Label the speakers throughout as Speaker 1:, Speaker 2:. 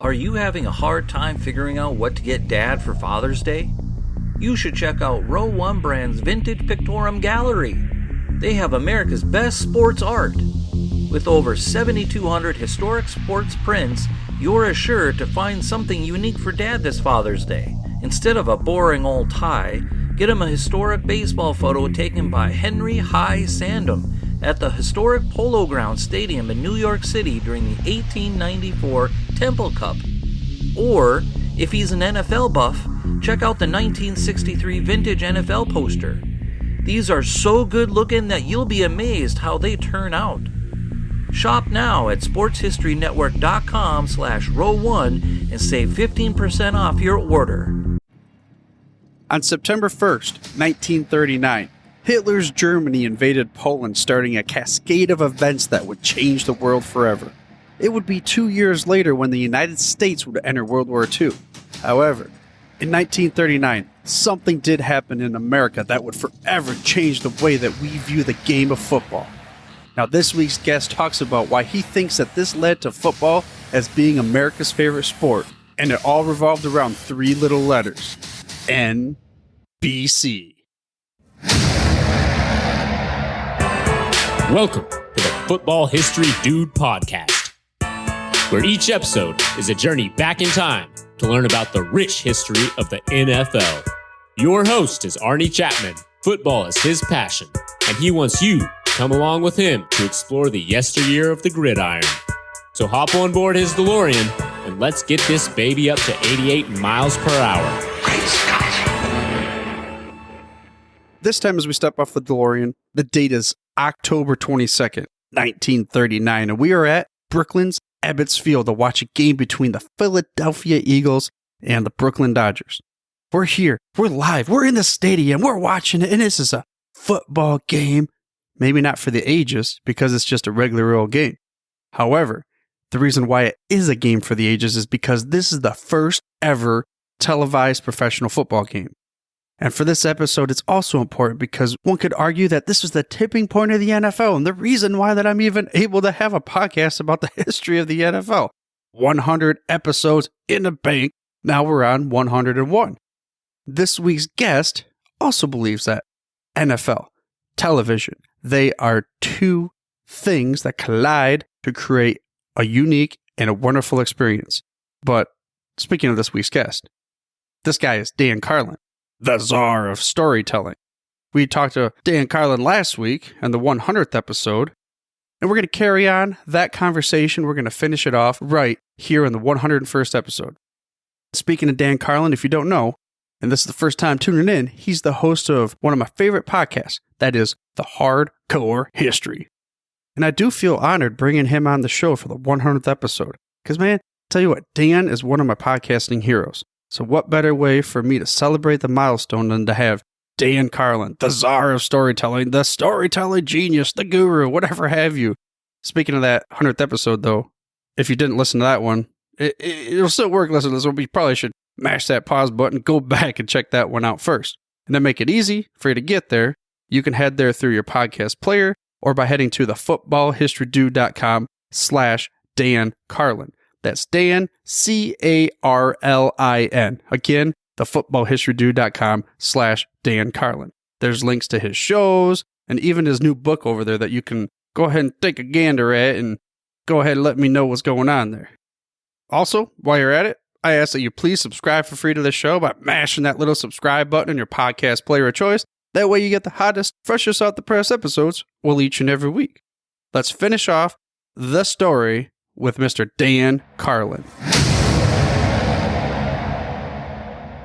Speaker 1: Are you having a hard time figuring out what to get Dad for Father's Day? You should check out Row 1 Brand's Vintage Pictorum Gallery. They have America's best sports art. With over 7,200 historic sports prints, you're assured to find something unique for Dad this Father's Day. Instead of a boring old tie, get him a historic baseball photo taken by Henry High Sandham at the historic Polo Grounds Stadium in New York City during the 1894 Temple Cup. Or, if he's an NFL buff, check out the 1963 vintage NFL poster. These are so good looking that you'll be amazed how they turn out. Shop now at sportshistorynetwork.com/row1 and save 15% off your order.
Speaker 2: On September 1st, 1939, Hitler's Germany invaded Poland, starting a cascade of events that would change the world forever. It would be 2 years later when the United States would enter World War II. However, in 1939, something did happen in America that would forever change the way that we view the game of football. Now, this week's guest talks about why he thinks that this led to football as being America's favorite sport, and it all revolved around three little letters: NBC.
Speaker 3: Welcome to the Football History Dude podcast, where each episode is a journey back in time to learn about the rich history of the NFL. Your host is Arnie Chapman. Football is his passion, and he wants you to come along with him to explore the yesteryear of the gridiron. So hop on board his DeLorean and let's get this baby up to 88 miles per hour.
Speaker 4: Great Scott!
Speaker 2: This time as we step off the DeLorean, the date is October 22nd, 1939, and we are at Brooklyn's Ebbets Field to watch a game between the Philadelphia Eagles and the Brooklyn Dodgers. We're here, we're live, we're in the stadium, we're watching it, and this is a football game. Maybe not for the ages, because it's just a regular old game. However, the reason why it is a game for the ages is because this is the first ever televised professional football game. And for this episode, it's also important because one could argue that this was the tipping point of the NFL and the reason why that I'm even able to have a podcast about the history of the NFL. 100 episodes in the bank. Now we're on 101. This week's guest also believes that NFL, television, they are two things that collide to create a unique and a wonderful experience. But speaking of this week's guest, this guy is Dan Carlin, the czar of storytelling. We talked to Dan Carlin last week on the 100th episode, and we're going to carry on that conversation. We're going to finish it off right here in the 101st episode. Speaking of Dan Carlin, if you don't know, and this is the first time tuning in, he's the host of one of my favorite podcasts, that is The Hardcore History. And I do feel honored bringing him on the show for the 100th episode. Because, man, tell you what, Dan is one of my podcasting heroes. So what better way for me to celebrate the milestone than to have Dan Carlin, the czar of storytelling, the storytelling genius, the guru, whatever have you. Speaking of that 100th episode, though, if you didn't listen to that one, it'll still work listening to this one, but you probably should mash that pause button, go back and check that one out first. And then make it easy for you to get there. You can head there through your podcast player or by heading to thefootballhistorydude.com/Dan Carlin. That's Dan, Carlin. Again, thefootballhistorydude.com/Dan Carlin. There's links to his shows and even his new book over there that you can go ahead and take a gander at and go ahead and let me know what's going on there. Also, while you're at it, I ask that you please subscribe for free to the show by mashing that little subscribe button in your podcast player of choice. That way you get the hottest, freshest out the press episodes, each and every week. Let's finish off the story with Mr. Dan Carlin.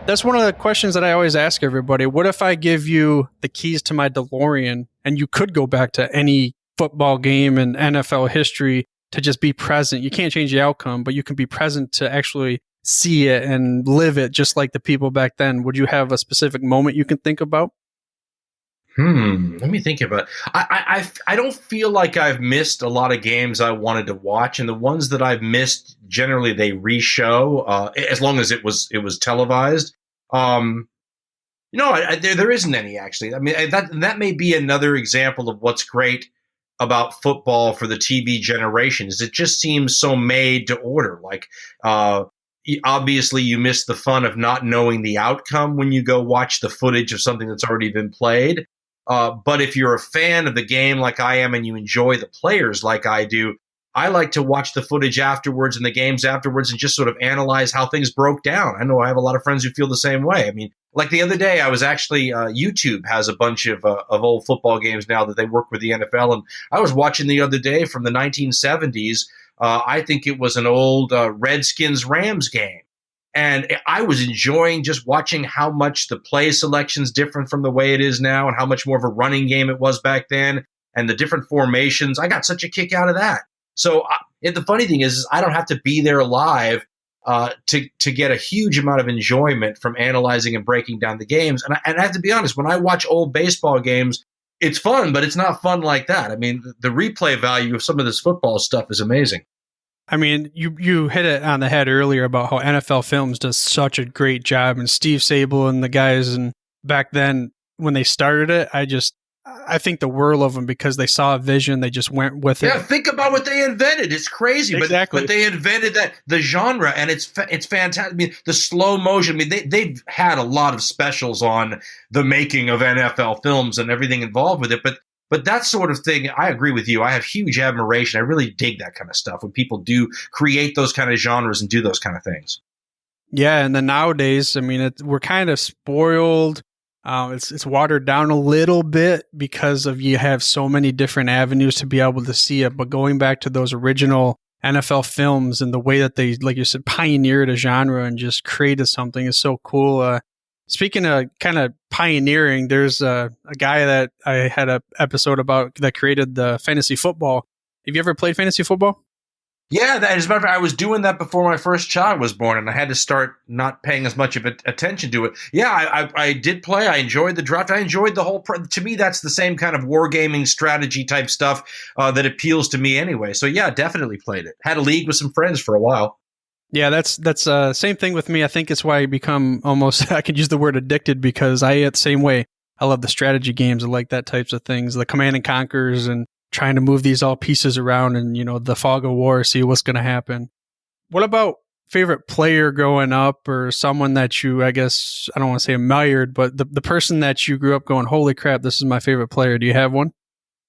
Speaker 2: That's one of the questions that I always ask everybody. What if I give you the keys to my DeLorean and you could go back to any football game in NFL history to just be present? You can't change the outcome, but you can be present to actually see it and live it just like the people back then. Would you have a specific moment you can think about?
Speaker 4: Let me think about it. I don't feel like I've missed a lot of games I wanted to watch, and the ones that I've missed, generally they re-show, as long as it was televised. There isn't any, actually. I mean, that may be another example of what's great about football for the TV generation is it just seems so made to order. Like, obviously you miss the fun of not knowing the outcome when you go watch the footage of something that's already been played. But if you're a fan of the game like I am and you enjoy the players like I do, I like to watch the footage afterwards and the games afterwards and just sort of analyze how things broke down. I know I have a lot of friends who feel the same way. I mean, like the other day, I was actually YouTube has a bunch of old football games now that they work with the NFL, and I was watching the other day from the 1970s. I think it was an old Redskins-Rams game. And I was enjoying just watching how much the play selection's different from the way it is now and how much more of a running game it was back then and the different formations. I got such a kick out of that. So the funny thing is I don't have to be there live to get a huge amount of enjoyment from analyzing and breaking down the games. And I have to be honest, when I watch old baseball games, it's fun, but it's not fun like that. I mean, the replay value of some of this football stuff is amazing.
Speaker 2: I mean, you hit it on the head earlier about how NFL Films does such a great job, and Steve Sable and the guys, and back then when they started it, I think the world of them because they saw a vision, they just went with it.
Speaker 4: Yeah, think about what they invented. It's crazy,
Speaker 2: exactly.
Speaker 4: But they invented the genre, and it's fantastic. I mean, the slow motion. I mean, they've had a lot of specials on the making of NFL Films and everything involved with it, But that sort of thing, I agree with you. I have huge admiration. I really dig that kind of stuff when people do create those kind of genres and do those kind of things.
Speaker 2: Yeah, and then nowadays, I mean, we're kind of spoiled. It's watered down a little bit because of you have so many different avenues to be able to see it. But going back to those original NFL Films and the way that they, like you said, pioneered a genre and just created something is so cool. Speaking of kind of pioneering, there's a guy that I had an episode about that created the fantasy football. Have you ever played fantasy football?
Speaker 4: Yeah, as a matter of fact, I was doing that before my first child was born, and I had to start not paying as much of attention to it. Yeah, I did play. I enjoyed the draft. I enjoyed the whole to me, that's the same kind of wargaming strategy type stuff that appeals to me anyway. So yeah, definitely played it. Had a league with some friends for a while.
Speaker 2: Yeah, that's same thing with me. I think it's why I become almost, I could use the word addicted because I the same way. I love the strategy games. I like that types of things, the command and conquers and trying to move these all pieces around and, the fog of war, see what's going to happen. What about favorite player growing up or someone that you, I guess, I don't want to say admired, but the person that you grew up going, holy crap, this is my favorite player. Do you have one?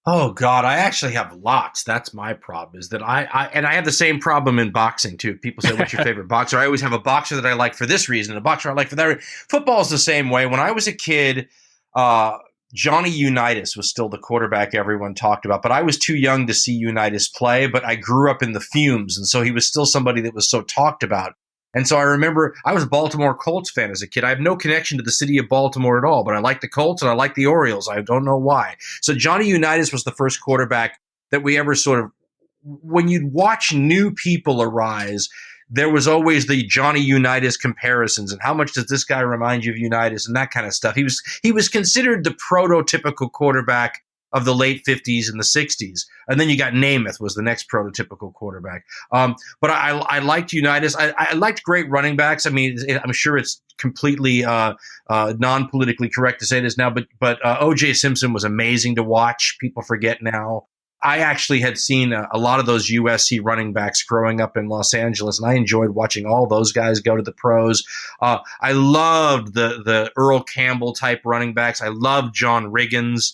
Speaker 4: Oh God, I actually have lots. That's my problem. Is that I have the same problem in boxing too. People say, "What's your favorite boxer?" I always have a boxer that I like for this reason, and a boxer I like for that. Football's the same way. When I was a kid, Johnny Unitas was still the quarterback everyone talked about, but I was too young to see Unitas play. But I grew up in the fumes, and so he was still somebody that was so talked about. And so I remember I was a Baltimore Colts fan as a kid. I have no connection to the city of Baltimore at all, but I like the Colts and I like the Orioles. I don't know why. So Johnny Unitas was the first quarterback that we ever sort of, when you'd watch new people arise, there was always the Johnny Unitas comparisons and how much does this guy remind you of Unitas and that kind of stuff. He was considered the prototypical quarterback of the late 50s and the 60s. And then you got Namath was the next prototypical quarterback. But I liked Unitas. I liked great running backs. I mean, I'm sure it's completely non-politically correct to say this now, but O.J. Simpson was amazing to watch. People forget now. I actually had seen a lot of those USC running backs growing up in Los Angeles, and I enjoyed watching all those guys go to the pros. I loved the Earl Campbell type running backs. I loved John Riggins.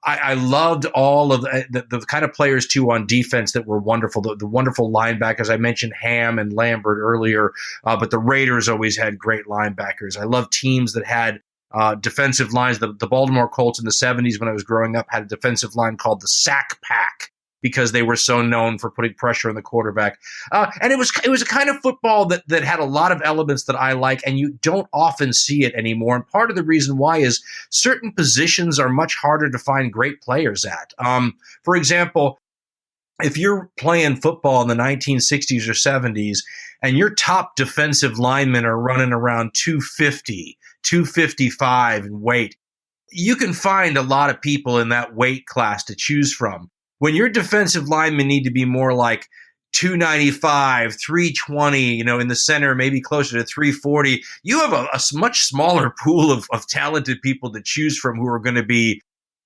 Speaker 4: I loved all of the kind of players, too, on defense that were wonderful. The wonderful linebackers. I mentioned Ham and Lambert earlier, but the Raiders always had great linebackers. I love teams that had defensive lines. The Baltimore Colts in the 70s when I was growing up had a defensive line called the Sack Pack because they were so known for putting pressure on the quarterback. And it was a kind of football that had a lot of elements that I like, and you don't often see it anymore. And part of the reason why is certain positions are much harder to find great players at. For example, if you're playing football in the 1960s or 70s and your top defensive linemen are running around 250, 255 in weight, you can find a lot of people in that weight class to choose from. When your defensive linemen need to be more like 295, 320, in the center, maybe closer to 340, you have a much smaller pool of talented people to choose from who are going to be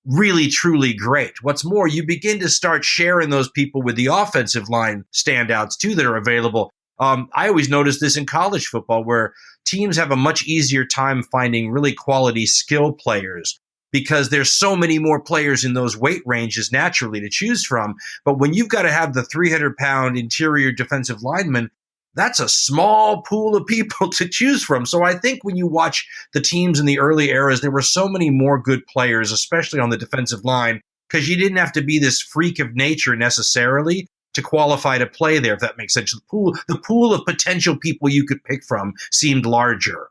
Speaker 4: really, truly great. What's more, you begin to start sharing those people with the offensive line standouts too that are available. I always notice this in college football where teams have a much easier time finding really quality skill players because there's so many more players in those weight ranges naturally to choose from. But when you've got to have the 300-pound interior defensive lineman, that's a small pool of people to choose from. So I think when you watch the teams in the early eras, there were so many more good players, especially on the defensive line, because you didn't have to be this freak of nature necessarily to qualify to play there, if that makes sense. The pool of potential people you could pick from seemed larger.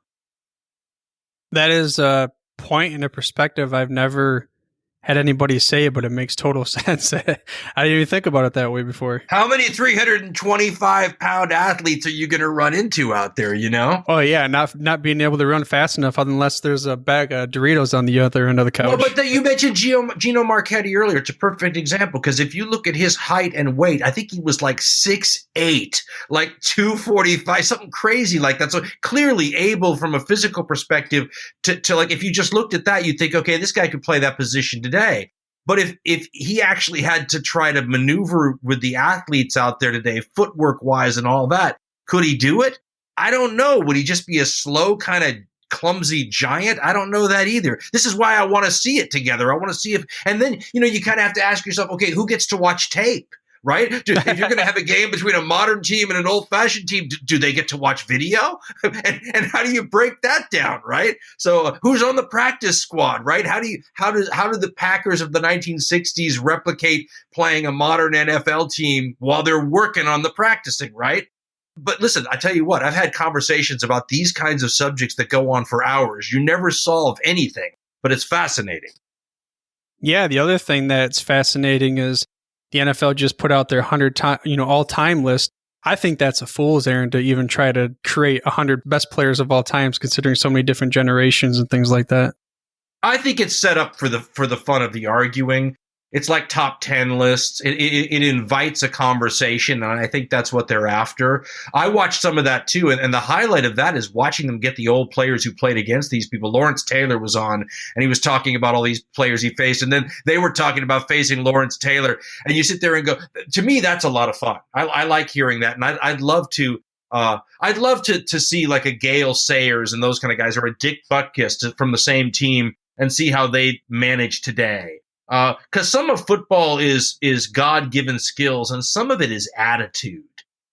Speaker 2: That is a point and a perspective I've never had anybody say, but it makes total sense. I didn't even think about it that way before.
Speaker 4: How many 325-pound athletes are you going to run into out there, you know?
Speaker 2: Oh, yeah, not being able to run fast enough unless there's a bag of Doritos on the other end of the couch.
Speaker 4: Well, but you mentioned Gino Marchetti earlier. It's a perfect example because if you look at his height and weight, I think he was like 6'8", like 245, something crazy like that. So clearly able from a physical perspective to like, if you just looked at that, you'd think, okay, this guy could play that position today. But if he actually had to try to maneuver with the athletes out there today, footwork wise and all that, could he do it? I don't know. Would he just be a slow kind of clumsy giant? I don't know that either. This is why I want to see it together. I want to see if, and then, you kind of have to ask yourself, okay, who gets to watch tape? Right? If you're going to have a game between a modern team and an old-fashioned team, do they get to watch video? And how do you break that down, right? So who's on the practice squad, right? How do the Packers of the 1960s replicate playing a modern NFL team while they're working on the practicing, right? But listen, I tell you what, I've had conversations about these kinds of subjects that go on for hours. You never solve anything, but it's fascinating.
Speaker 2: Yeah, the other thing that's fascinating is the NFL just put out their 100 all-time list. I think that's a fool's errand to even try to create 100 best players of all times, considering so many different generations and things like that.
Speaker 4: I think it's set up for the fun of the arguing. It's like top 10 lists. It invites a conversation, and I think that's what they're after. I watched some of that too, and the highlight of that is watching them get the old players who played against these people. Lawrence Taylor was on, and he was talking about all these players he faced, and then they were talking about facing Lawrence Taylor, and you sit there and go, to me, that's a lot of fun. I like hearing that, and I'd love to see like a Gale Sayers and those kind of guys, or a Dick Butkus from the same team, and see how they manage today. Because some of football is God-given skills, and some of it is attitude.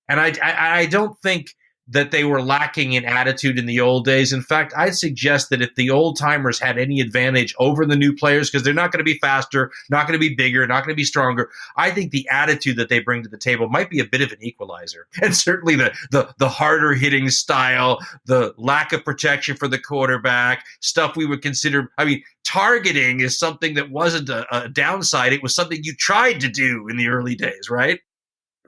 Speaker 4: And I don't think that they were lacking in attitude in the old days. In fact, I'd suggest that if the old-timers had any advantage over the new players, because they're not going to be faster, not going to be bigger, not going to be stronger, I think the attitude that they bring to the table might be a bit of an equalizer. And certainly the harder hitting style, the lack of protection for the quarterback, stuff we would consider, targeting is something that wasn't a downside. It was something you tried to do in the early days, right?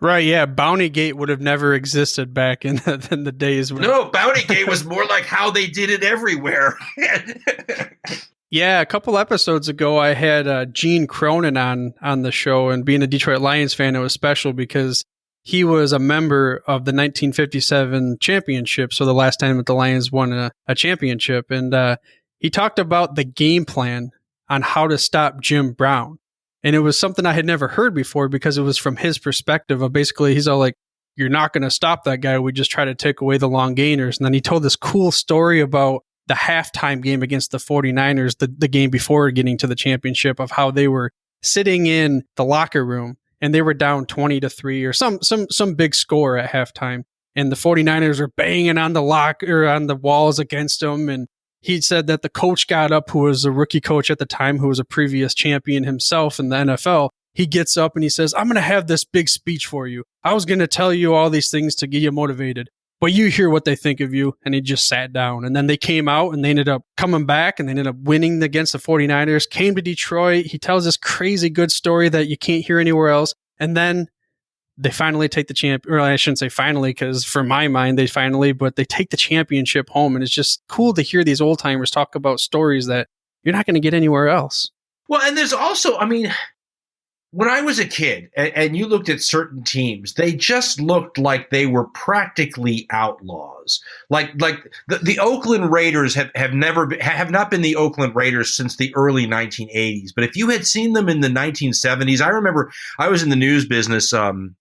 Speaker 2: Right, yeah. Bountygate would have never existed back in the days when...
Speaker 4: No, Bountygate was more like how they did it everywhere.
Speaker 2: Yeah, a couple episodes ago, I had Gene Cronin on the show, and being a Detroit Lions fan, it was special because he was a member of the 1957 championship, so the last time that the Lions won a championship, and he talked about the game plan on how to stop Jim Brown. And it was something I had never heard before because it was from his perspective of basically, he's all like, you're not going to stop that guy. We just try to take away the long gainers. And then he told this cool story about the halftime game against the 49ers, the game before getting to the championship, of how they were sitting in the locker room and they were down 20-3 or some big score at halftime. And the 49ers were banging on the walls against them. And he said that the coach got up, who was a rookie coach at the time, who was a previous champion himself in the NFL. He gets up and he says, I'm going to have this big speech for you. I was going to tell you all these things to get you motivated, but you hear what they think of you. And he just sat down. And then they came out and they ended up coming back and they ended up winning against the 49ers, came to Detroit. He tells this crazy good story that you can't hear anywhere else. And then they finally take the or I shouldn't say finally, because for my mind, but they take the championship home. And it's just cool to hear these old timers talk about stories that you're not going to get anywhere else.
Speaker 4: Well, and there's also, when I was a kid and you looked at certain teams, they just looked like they were practically outlaws. Like the Oakland Raiders have not been the Oakland Raiders since the early 1980s. But if you had seen them in the 1970s, I remember I was in the news business in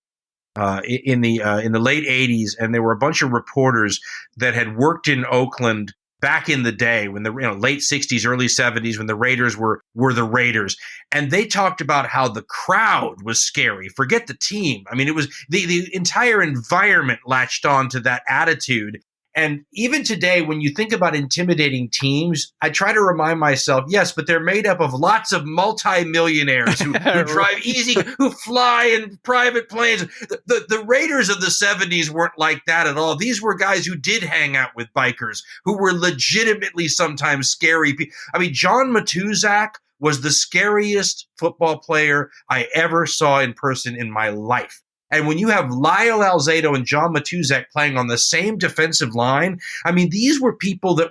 Speaker 4: the late 80s, and there were a bunch of reporters that had worked in Oakland back in the day when the late 60s, early 70s, when the Raiders were the Raiders. And they talked about how the crowd was scary. Forget the team. I mean, it was the entire environment latched on to that attitude. And even today, when you think about intimidating teams, I try to remind myself, yes, but they're made up of lots of multimillionaires who drive easy, who fly in private planes. The Raiders of the 70s weren't like that at all. These were guys who did hang out with bikers, who were legitimately sometimes scary. I mean, John Matuzak was the scariest football player I ever saw in person in my life. And when you have Lyle Alzado and John Matuzak playing on the same defensive line, I mean, these were people that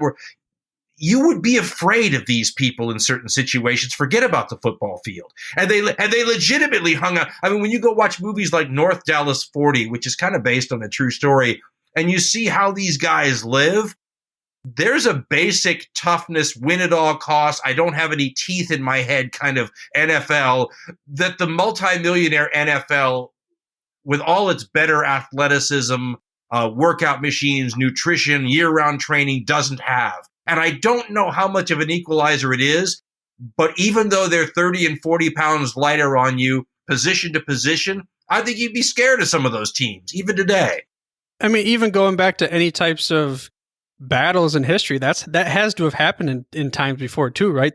Speaker 4: you would be afraid of these people in certain situations. Forget about the football field. And they legitimately hung out. I mean, when you go watch movies like North Dallas 40, which is kind of based on a true story, and you see how these guys live, there's a basic toughness, win at all costs, I don't have any teeth in my head kind of NFL that the multimillionaire NFL, with all its better athleticism, workout machines, nutrition, year-round training, doesn't have. And I don't know how much of an equalizer it is, but even though they're 30 and 40 pounds lighter on you, position to position, I think you'd be scared of some of those teams, even today.
Speaker 2: I mean, even going back to any types of battles in history, that has to have happened in times before too, right?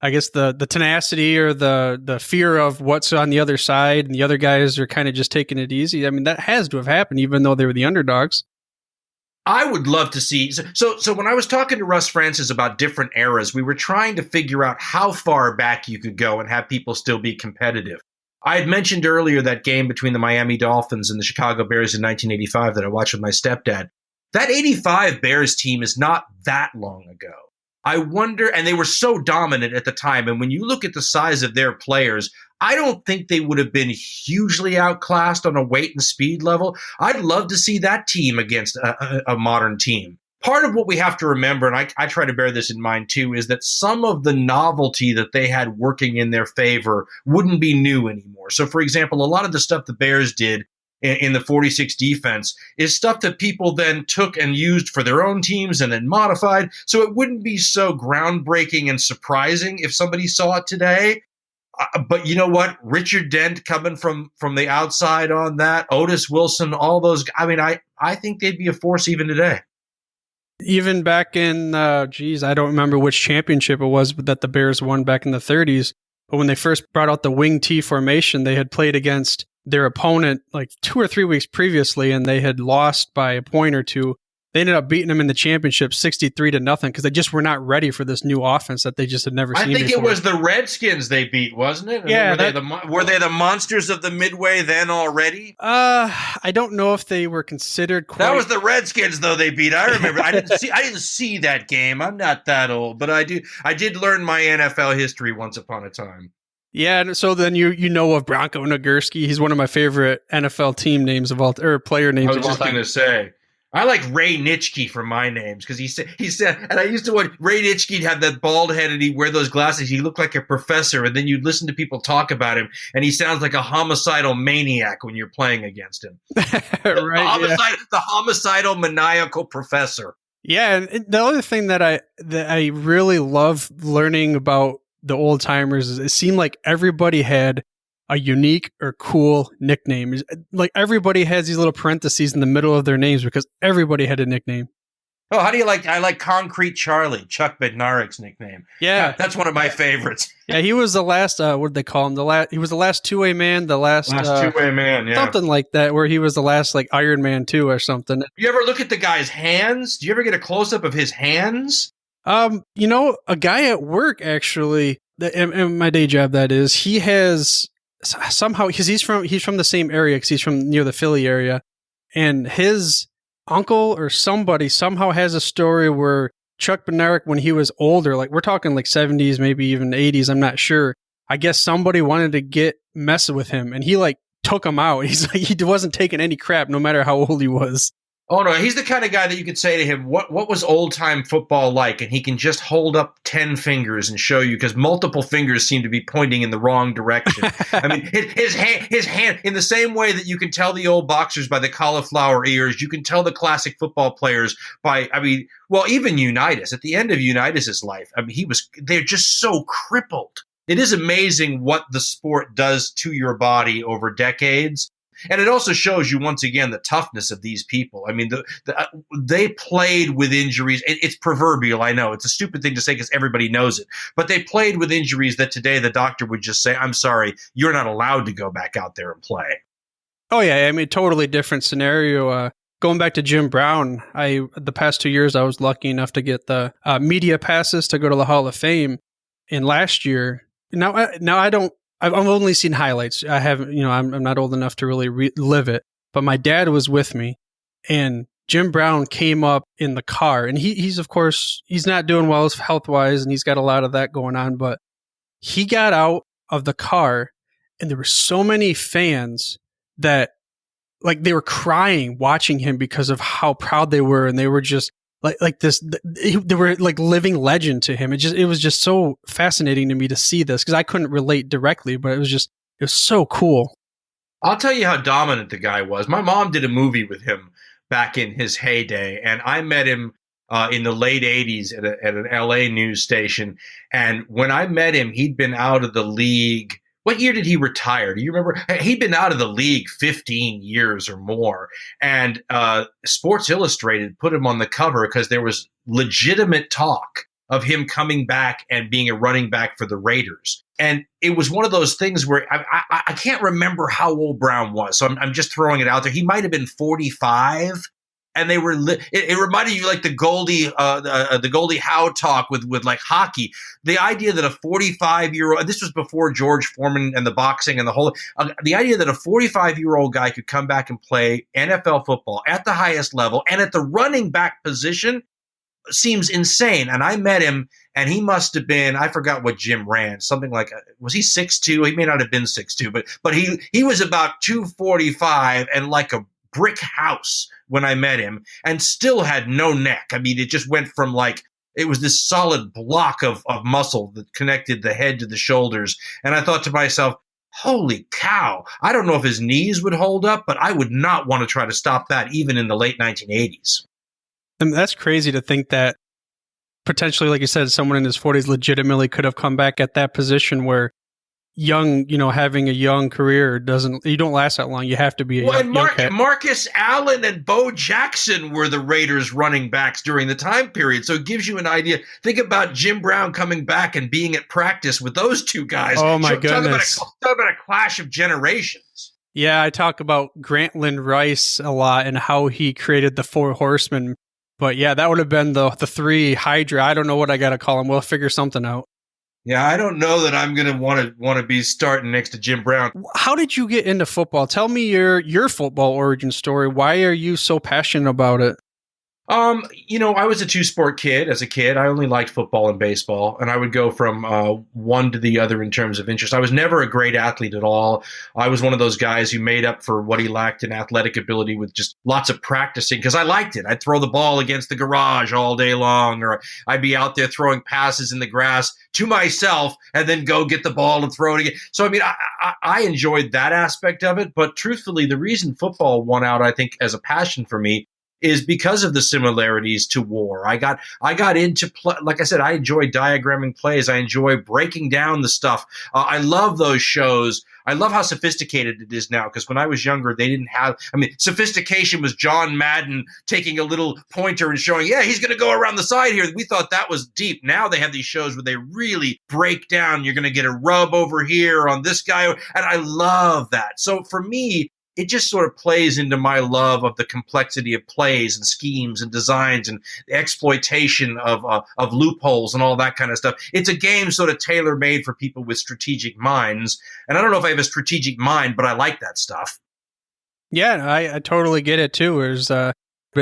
Speaker 2: I guess the tenacity or the fear of what's on the other side and the other guys are kind of just taking it easy. I mean, that has to have happened, even though they were the underdogs.
Speaker 4: I would love to see. So when I was talking to Russ Francis about different eras, we were trying to figure out how far back you could go and have people still be competitive. I had mentioned earlier that game between the Miami Dolphins and the Chicago Bears in 1985 that I watched with my stepdad. That 85 Bears team is not that long ago. I wonder, and they were so dominant at the time, and when you look at the size of their players, I don't think they would have been hugely outclassed on a weight and speed level. I'd love to see that team against a modern team. Part of what we have to remember, and I try to bear this in mind too, is that some of the novelty that they had working in their favor wouldn't be new anymore. So, for example, a lot of the stuff the Bears did in the 46 defense is stuff that people then took and used for their own teams and then modified. So it wouldn't be so groundbreaking and surprising if somebody saw it today. But you know what? Richard Dent coming from the outside on that, Otis Wilson, all those. I mean, I think they'd be a force even today.
Speaker 2: Even back in, I don't remember which championship it was, but that the Bears won back in the 30s. But when they first brought out the wing T formation, they had played against their opponent like 2 or 3 weeks previously, and they had lost by a point or two. They ended up beating them in the championship 63-0 because they just were not ready for this new offense that they just had never seen before.
Speaker 4: I think it was the Redskins they beat, wasn't it?
Speaker 2: Yeah.
Speaker 4: Were they the monsters of the Midway then already?
Speaker 2: I don't know if they were considered quite.
Speaker 4: That was the Redskins, though, they beat. I remember. I didn't see that game. I'm not that old, but I did learn my NFL history once upon a time.
Speaker 2: Yeah, and so then you know of Bronco Nagurski. He's one of my favorite NFL team names of all, or player names.
Speaker 4: I was just going to say, I like Ray Nitschke for my names because he said, and I used to watch Ray Nitschke had that bald head and he'd wear those glasses. He looked like a professor, and then you'd listen to people talk about him, and he sounds like a homicidal maniac when you're playing against him.
Speaker 2: Right?
Speaker 4: The homicidal maniacal professor.
Speaker 2: Yeah, and the other thing that I really love learning about the old timers is it seemed like everybody had a unique or cool nickname. Like everybody has these little parentheses in the middle of their names because everybody had a nickname.
Speaker 4: Oh, how do you like? I like Concrete Charlie, Chuck Bednarik's nickname.
Speaker 2: Yeah,
Speaker 4: that's one of my favorites.
Speaker 2: Yeah, he was the last. What did they call him? He was the last two-way man. The last
Speaker 4: two-way man. Yeah,
Speaker 2: something like that. Where he was the last like Iron Man 2 or something.
Speaker 4: You ever look at the guy's hands? Do you ever get a close-up of his hands?
Speaker 2: A guy at work actually, in my day job, that is, he has somehow because he's from the same area because he's from near the Philly area, and his uncle or somebody somehow has a story where Chuck Bednarik, when he was older, like we're talking like 70s, maybe even 80s, I'm not sure, I guess somebody wanted to get messing with him, and he like took him out. He's like, he wasn't taking any crap, no matter how old he was.
Speaker 4: Oh, no, he's the kind of guy that you could say to him, what was old-time football like? And he can just hold up 10 fingers and show you, because multiple fingers seem to be pointing in the wrong direction. I mean, his hand, in the same way that you can tell the old boxers by the cauliflower ears, you can tell the classic football players by, even Unitas. At the end of Unitas's life, they're just so crippled. It is amazing what the sport does to your body over decades. And it also shows you, once again, the toughness of these people. I mean, they played with injuries. It's proverbial, I know. It's a stupid thing to say because everybody knows it. But they played with injuries that today the doctor would just say, I'm sorry, you're not allowed to go back out there and play.
Speaker 2: Oh, yeah. I mean, totally different scenario. Going back to Jim Brown, the past 2 years, I was lucky enough to get the media passes to go to the Hall of Fame. And last year, now I don't, I've only seen highlights. I haven't, I'm not old enough to really relive it. But my dad was with me, and Jim Brown came up in the car, and he's of course, he's not doing well health wise, and he's got a lot of that going on. But he got out of the car, and there were so many fans that like they were crying watching him because of how proud they were, and they were just like this. They were like living legend to him. It was just so fascinating to me to see this, because I couldn't relate directly, but it was so cool.
Speaker 4: I'll tell you how dominant the guy was. My mom did a movie with him back in his heyday, and I met him in the late 80s at an LA news station. And when I met him, he'd been out of the league. What year did he retire? Do you remember? He'd been out of the league 15 years or more. And Sports Illustrated put him on the cover because there was legitimate talk of him coming back and being a running back for the Raiders. And it was one of those things where I can't remember how old Brown was. So I'm just throwing it out there. He might have been 45. And they were it reminded you like the Goldie Howe talk with like hockey. The idea that a 45-year-old, this was before George Foreman and the boxing and the whole, the idea that a 45-year-old guy could come back and play NFL football at the highest level and at the running back position seems insane. And I met him, and he must have been, I forgot what Jim ran, something like, was he 6'2"? He may not have been 6'2", but he was about 245 and like a brick house when I met him, and still had no neck. I mean, it just went from like, it was this solid block of muscle that connected the head to the shoulders. And I thought to myself, holy cow, I don't know if his knees would hold up, but I would not want to try to stop that even in the late 1980s.
Speaker 2: And that's crazy to think that potentially, like you said, someone in his 40s legitimately could have come back at that position where young, having a young career you don't last that long. You have to be a young cat.
Speaker 4: Marcus Allen and Bo Jackson were the Raiders running backs during the time period. So it gives you an idea. Think about Jim Brown coming back and being at practice with those two guys.
Speaker 2: Oh my goodness.
Speaker 4: Talk about a clash of generations.
Speaker 2: Yeah, I talk about Grantland Rice a lot and how he created the Four Horsemen. But yeah, that would have been the three Hydra. I don't know what I got to call them. We'll figure something out.
Speaker 4: Yeah, I don't know that I'm going to want to be starting next to Jim Brown.
Speaker 2: How did you get into football? Tell me your football origin story. Why are you so passionate about it?
Speaker 4: I was a two-sport kid. As a kid, I only liked football and baseball, and I would go from one to the other in terms of interest. I was never a great athlete at all. I was one of those guys who made up for what he lacked in athletic ability with just lots of practicing because I liked it. I'd throw the ball against the garage all day long, or I'd be out there throwing passes in the grass to myself and then go get the ball and throw it again. So, I mean, I enjoyed that aspect of it, but truthfully, the reason football won out, I think, as a passion for me is because of the similarities to war. I got into play. Like I said, I enjoy diagramming plays. I enjoy breaking down the stuff. I love those shows. I love how sophisticated it is now, because when I was younger, they didn't have, sophistication was John Madden taking a little pointer and showing, yeah, he's going to go around the side here. We thought that was deep. Now they have these shows where they really break down. You're going to get a rub over here on this guy. And I love that. So for me, it just sort of plays into my love of the complexity of plays and schemes and designs and the exploitation of loopholes and all that kind of stuff. It's a game sort of tailor-made for people with strategic minds. And I don't know if I have a strategic mind, but I like that stuff.
Speaker 2: Yeah, I totally get it too. But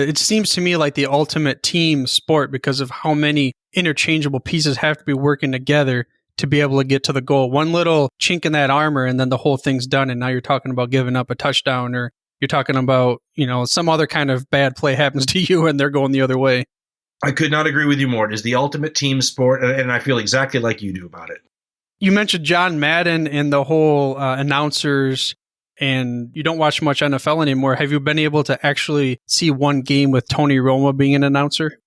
Speaker 2: it seems to me like the ultimate team sport because of how many interchangeable pieces have to be working together to be able to get to the goal. One little chink in that armor and then the whole thing's done. And now you're talking about giving up a touchdown, or you're talking about, some other kind of bad play happens to you and they're going the other way.
Speaker 4: I could not agree with you more. It is the ultimate team sport, and I feel exactly like you do about it.
Speaker 2: You mentioned John Madden and the whole announcers, and you don't watch much NFL anymore. Have you been able to actually see one game with Tony Romo being an announcer?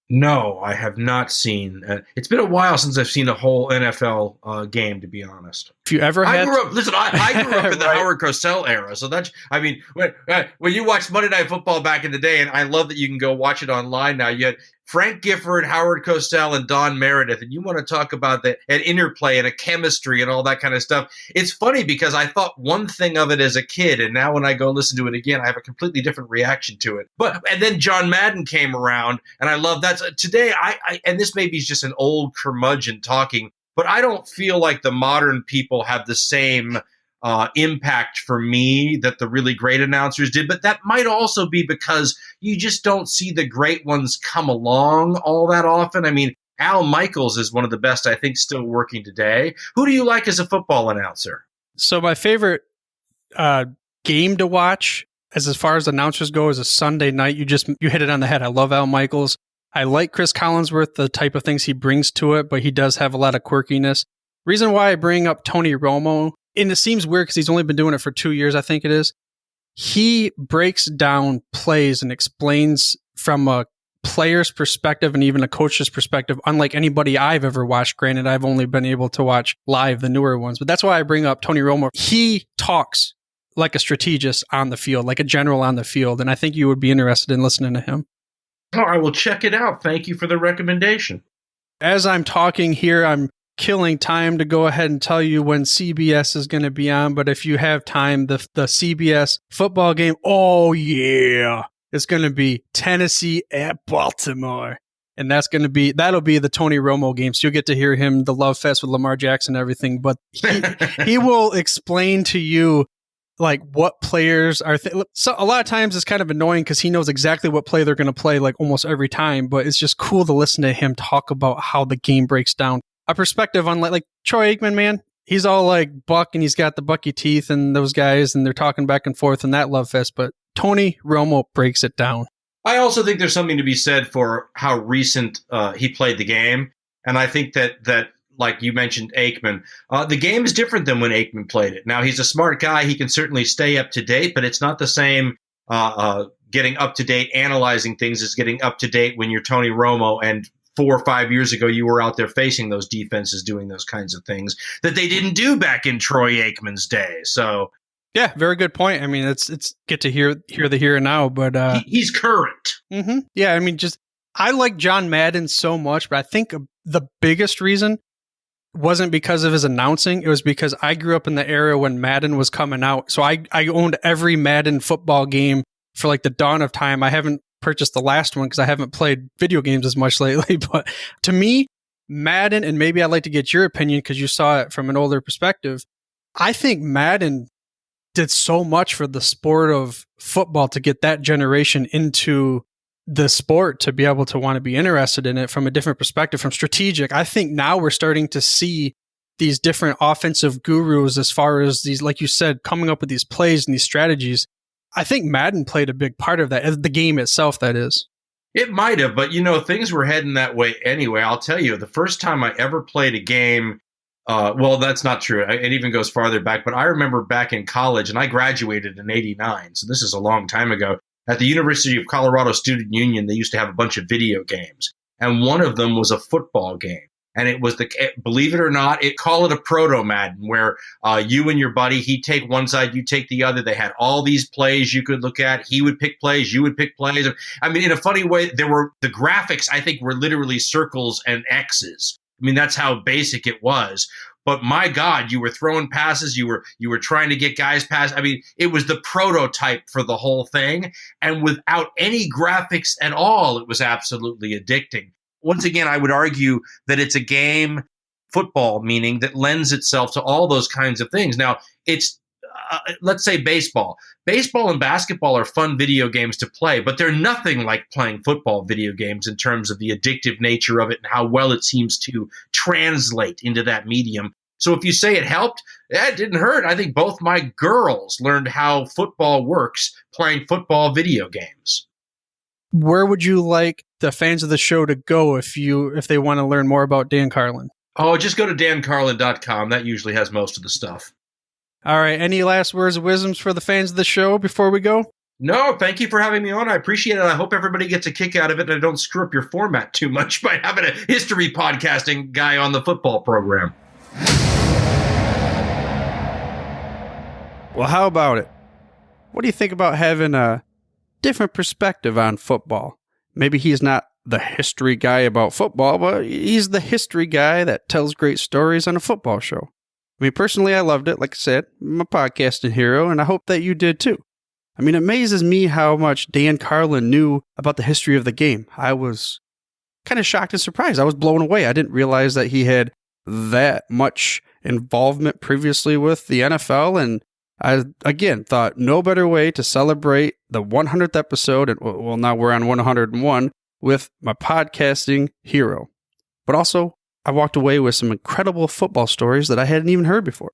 Speaker 4: No, I have not seen. It's been a while since I've seen a whole NFL game, to be honest.
Speaker 2: If you ever had,
Speaker 4: I grew up in the
Speaker 2: Right.
Speaker 4: Howard Cosell era, so that's. I mean, when you watched Monday Night Football back in the day, and I love that you can go watch it online now. You had Frank Gifford, Howard Cosell, and Don Meredith, and you want to talk about an interplay and a chemistry and all that kind of stuff. It's funny because I thought one thing of it as a kid, and now when I go listen to it again, I have a completely different reaction to it. And then John Madden came around, and I love that. Today, I and this maybe is just an old curmudgeon talking, but I don't feel like the modern people have the same impact for me that the really great announcers did. But that might also be because you just don't see the great ones come along all that often. I mean, Al Michaels is one of the best, I think, still working today. Who do you like as a football announcer?
Speaker 2: So my favorite game to watch, as far as announcers go, is a Sunday night. You hit it on the head. I love Al Michaels. I like Chris Collinsworth, the type of things he brings to it, but he does have a lot of quirkiness. Reason why I bring up Tony Romo, and it seems weird because he's only been doing it for 2 years, I think it is. He breaks down plays and explains from a player's perspective and even a coach's perspective, unlike anybody I've ever watched. Granted, I've only been able to watch live the newer ones, but that's why I bring up Tony Romo. He talks like a strategist on the field, like a general on the field, and I think you would be interested in listening to him.
Speaker 4: Oh, I will check it out. Thank you for the recommendation.
Speaker 2: As I'm talking here, I'm killing time to go ahead and tell you when CBS is going to be on. But if you have time, the CBS football game, oh yeah, it's going to be Tennessee at Baltimore. And that'll be the Tony Romo game. So you'll get to hear him, the love fest with Lamar Jackson and everything. But he will explain to you like what players are. So a lot of times it's kind of annoying because he knows exactly what play they're going to play like almost every time. But it's just cool to listen to him talk about how the game breaks down. A perspective on like Troy Aikman, man. He's all like Buck and he's got the Bucky teeth and those guys and they're talking back and forth and that love fest. But Tony Romo breaks it down.
Speaker 4: I also think there's something to be said for how recent he played the game. And I think that like you mentioned, Aikman, the game is different than when Aikman played it. Now, he's a smart guy. He can certainly stay up to date, but it's not the same getting up to date, analyzing things as getting up to date when you're Tony Romo. And 4 or 5 years ago, you were out there facing those defenses doing those kinds of things that they didn't do back in Troy Aikman's day. So,
Speaker 2: yeah, very good point. I mean, it's get to hear the here and now, but
Speaker 4: he's current.
Speaker 2: Mm-hmm. Yeah, I mean, I like John Madden so much, but I think the biggest reason wasn't because of his announcing. It was because I grew up in the era when Madden was coming out. So I owned every Madden football game for like the dawn of time. I haven't purchased the last one because I haven't played video games as much lately. But to me, Madden, and maybe I'd like to get your opinion because you saw it from an older perspective. I think Madden did so much for the sport of football to get that generation into the sport to be able to want to be interested in it from a different perspective, from strategic. I think now we're starting to see these different offensive gurus as far as these, like you said, coming up with these plays and these strategies. I think Madden played a big part of that, the game itself, that is.
Speaker 4: It might have, but things were heading that way anyway. I'll tell you, the first time I ever played a game, well, that's not true. It even goes farther back, but I remember back in college, and I graduated in '89, so this is a long time ago. At the University of Colorado Student Union, they used to have a bunch of video games, and one of them was a football game. And it was believe it or not, call it a proto Madden, where you and your buddy, he'd take one side, you take the other. They had all these plays you could look at. He would pick plays, you would pick plays. I mean, in a funny way, the graphics, I think, were literally circles and X's. I mean, that's how basic it was. But my God, you were throwing passes. You were trying to get guys past. I mean, it was the prototype for the whole thing. And without any graphics at all, it was absolutely addicting. Once again, I would argue that it's a game, football meaning, that lends itself to all those kinds of things. Now, it's let's say baseball. Baseball and basketball are fun video games to play, but they're nothing like playing football video games in terms of the addictive nature of it and how well it seems to translate into that medium. So if you say it helped, it didn't hurt. I think both my girls learned how football works playing football video games.
Speaker 2: Where would you like the fans of the show to go if they want to learn more about Dan Carlin?
Speaker 4: Oh, just go to dancarlin.com. That usually has most of the stuff.
Speaker 2: All right. Any last words of wisdoms for the fans of the show before we go?
Speaker 4: No, thank you for having me on. I appreciate it. I hope everybody gets a kick out of it and I don't screw up your format too much by having a history podcasting guy on the football program.
Speaker 2: Well, how about it? What do you think about having a different perspective on football? Maybe he's not the history guy about football, but he's the history guy that tells great stories on a football show. I mean, personally, I loved it. Like I said, I'm a podcasting hero, and I hope that you did too. I mean, it amazes me how much Dan Carlin knew about the history of the game. I was kind of shocked and surprised. I was blown away. I didn't realize that he had that much involvement previously with the NFL, and I, again, thought no better way to celebrate the 100th episode, and well, now we're on 101, with my podcasting hero. But also, I walked away with some incredible football stories that I hadn't even heard before.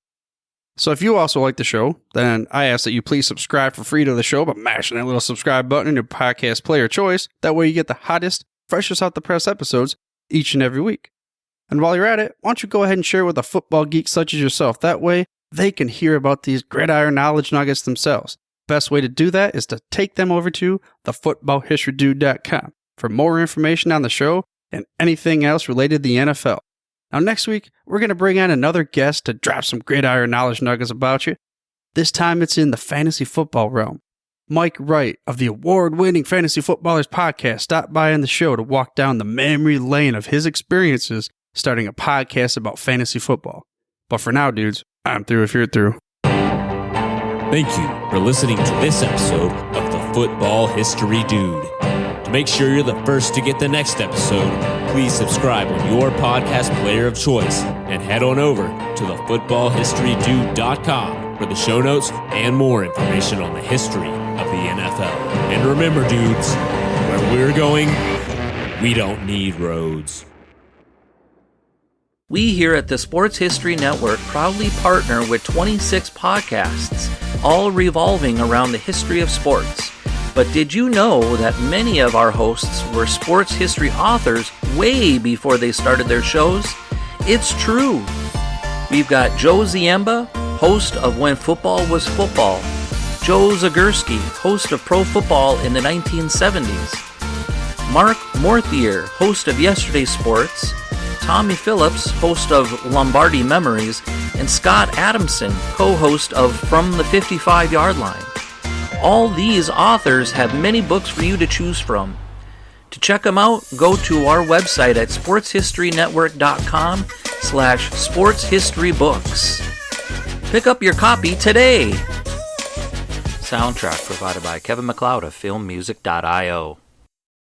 Speaker 2: So if you also like the show, then I ask that you please subscribe for free to the show by mashing that little subscribe button in your podcast player of choice. That way you get the hottest, freshest out the press episodes each and every week. And while you're at it, why don't you go ahead and share with a football geek such as yourself. That way they can hear about these gridiron knowledge nuggets themselves. Best way to do that is to take them over to thefootballhistorydude.com for more information on the show and anything else related to the NFL. Now, next week, we're going to bring on another guest to drop some gridiron knowledge nuggets about you. This time, it's in the fantasy football realm. Mike Wright of the award-winning Fantasy Footballers podcast stopped by on the show to walk down the memory lane of his experiences starting a podcast about fantasy football. But for now, dudes, I'm through if you're through.
Speaker 3: Thank you for listening to this episode of the Football History Dude. To make sure you're the first to get the next episode, please subscribe on your podcast player of choice and head on over to thefootballhistorydude.com for the show notes and more information on the history of the NFL. And remember, dudes, where we're going, we don't need roads.
Speaker 1: We here at the Sports History Network proudly partner with 26 podcasts, all revolving around the history of sports. But did you know that many of our hosts were sports history authors way before they started their shows? It's true. We've got Joe Ziemba, host of When Football Was Football, Joe Zagurski, host of Pro Football in the 1970s, Mark Morthier, host of Yesterday's Sports, Tommy Phillips, host of Lombardi Memories, and Scott Adamson, co-host of From the 55-Yard Line. All these authors have many books for you to choose from. To check them out, go to our website at sportshistorynetwork.com/sportshistorybooks. Pick up your copy today. Soundtrack provided by Kevin MacLeod of filmmusic.io.